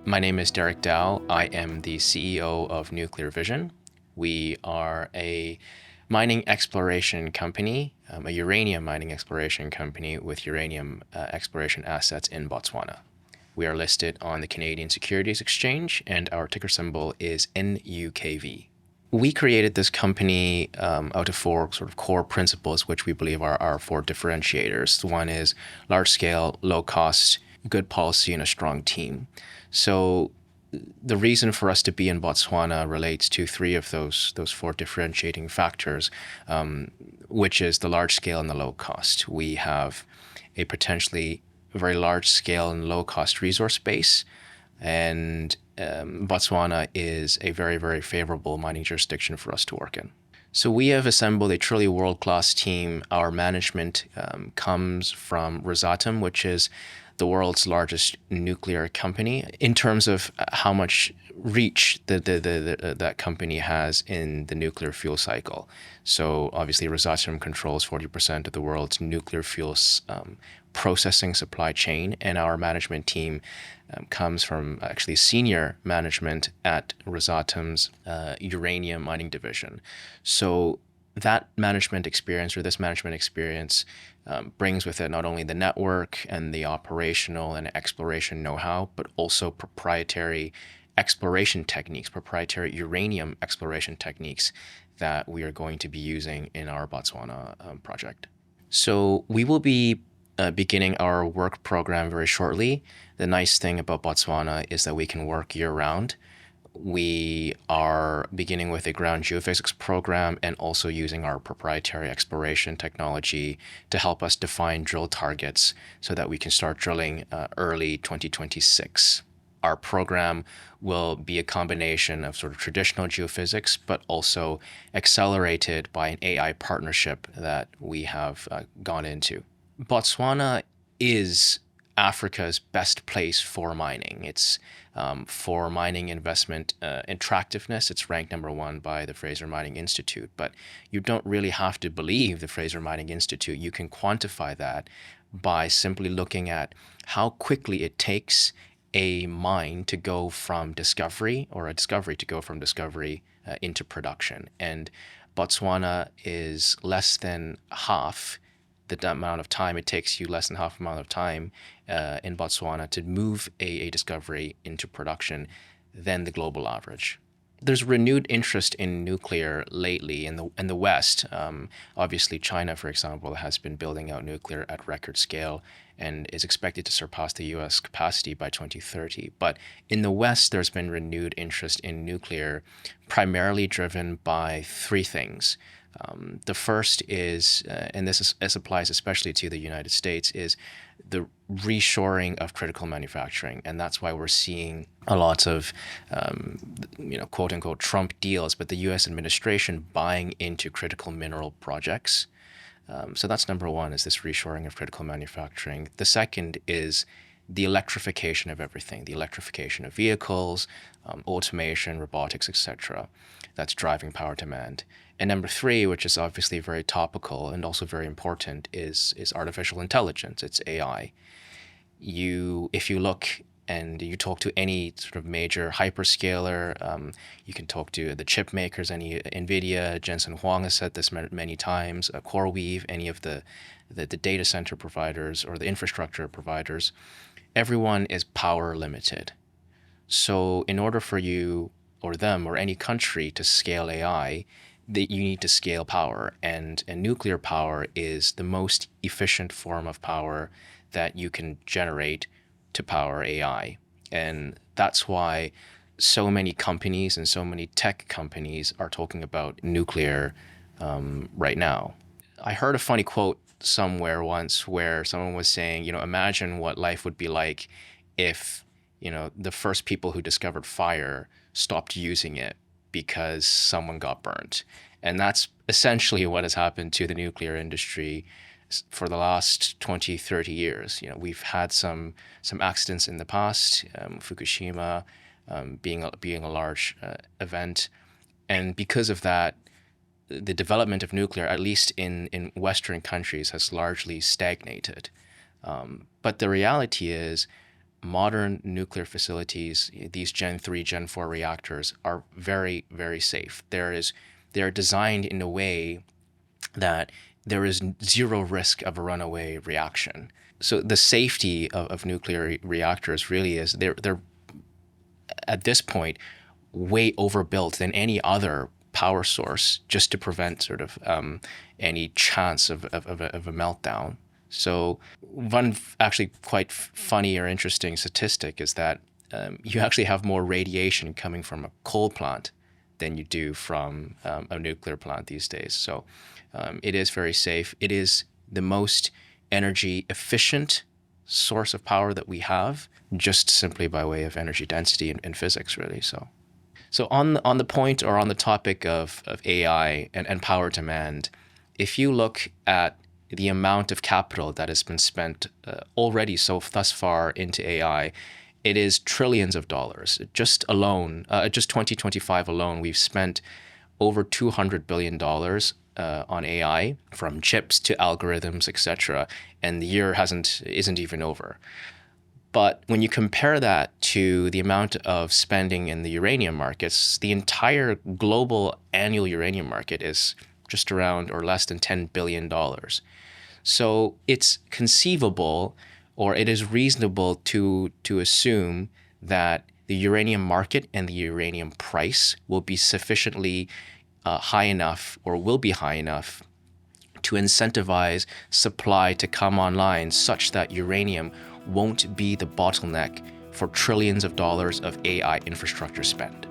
My name is Derrick Dao. I am the CEO of Nuclear Vision. We are a mining exploration company, a uranium mining exploration company with uranium exploration assets in Botswana. We are listed on the Canadian Securities Exchange, and our ticker symbol is NUKV. We created this company out of four sort of core principles, which we believe are our four differentiators. One is large scale, low cost, good policy, and a strong team. So the reason for us to be in Botswana relates to three of those four differentiating factors, which is the large scale and the low cost. We have a potentially very large scale and low cost resource base, and Botswana is a very, very favorable mining jurisdiction for us to work in. So we have assembled a truly world-class team. Our management comes from Rosatom, which is the world's largest nuclear company, in terms of how much reach that company has in the nuclear fuel cycle. So obviously Rosatom controls 40% of the world's nuclear fuels processing supply chain, and our management team comes from actually senior management at Rosatom's uranium mining division. So that management experience, or this management experience, brings with it not only the network and the operational and exploration know-how, but also proprietary exploration techniques, proprietary uranium exploration techniques that we are going to be using in our Botswana project. So we will be beginning our work program very shortly. The nice thing about Botswana is that we can work year-round. We are beginning with a ground geophysics program and also using our proprietary exploration technology to help us define drill targets so that we can start drilling early 2026. Our program will be a combination of sort of traditional geophysics, but also accelerated by an AI partnership that we have gone into. Botswana is Africa's best place for mining. It's for mining investment attractiveness. It's ranked #1 by the Fraser Mining Institute, but you don't really have to believe the Fraser Mining Institute. You can quantify that by simply looking at how quickly it takes a mine to go from discovery, or a discovery to go from discovery into production. And Botswana is less than half the amount of time. It takes you less than half the amount of time in Botswana to move a discovery into production than the global average. There's renewed interest in nuclear lately in the West. Obviously, China, for example, has been building out nuclear at record scale and is expected to surpass the US capacity by 2030. But in the West, there's been renewed interest in nuclear, primarily driven by three things. The first is, and this applies especially to the United States, is the reshoring of critical manufacturing. And that's why we're seeing a lot of, quote unquote, Trump deals, but the US administration buying into critical mineral projects. So that's #1, is this reshoring of critical manufacturing. The second is the electrification of everything, the electrification of vehicles, automation, robotics, etc. That's driving power demand. And #3, which is obviously very topical and also very important, is artificial intelligence. It's AI. If you look and you talk to any sort of major hyperscaler, you can talk to the chip makers, any NVIDIA, Jensen Huang has said this many times, CoreWeave, any of the data center providers or the infrastructure providers, everyone is power limited. So in order for you or them or any country to scale AI, that you need to scale power, and nuclear power is the most efficient form of power that you can generate to power AI. And that's why so many companies and so many tech companies are talking about nuclear right now. I heard a funny quote somewhere once where someone was saying, imagine what life would be like if, the first people who discovered fire stopped using it because someone got burnt. And that's essentially what has happened to the nuclear industry for the last 20, 30 years. We've had some accidents in the past, Fukushima being a large event. And because of that, the development of nuclear, at least in Western countries, has largely stagnated. But the reality is, modern nuclear facilities, these Gen 3, Gen 4 reactors, are very, very safe. They're designed in a way that there is zero risk of a runaway reaction. So the safety of nuclear reactors really is they're at this point way overbuilt than any other power source, just to prevent sort of any chance of a meltdown. So one actually quite funny or interesting statistic is that you actually have more radiation coming from a coal plant than you do from a nuclear plant these days. So it is very safe. It is the most energy efficient source of power that we have, just simply by way of energy density and physics, really. So on the point, or on the topic of AI and power demand, if you look at the amount of capital that has been spent already thus far into AI, it is trillions of dollars. Just 2025 alone, we've spent over $200 billion on AI, from chips to algorithms, etc. And the year isn't even over. But when you compare that to the amount of spending in the uranium markets, the entire global annual uranium market is just around or less than $10 billion. So it's conceivable, or it is reasonable to assume that the uranium market and the uranium price will be sufficiently high enough, or will be high enough, to incentivize supply to come online, such that uranium won't be the bottleneck for trillions of dollars of AI infrastructure spend.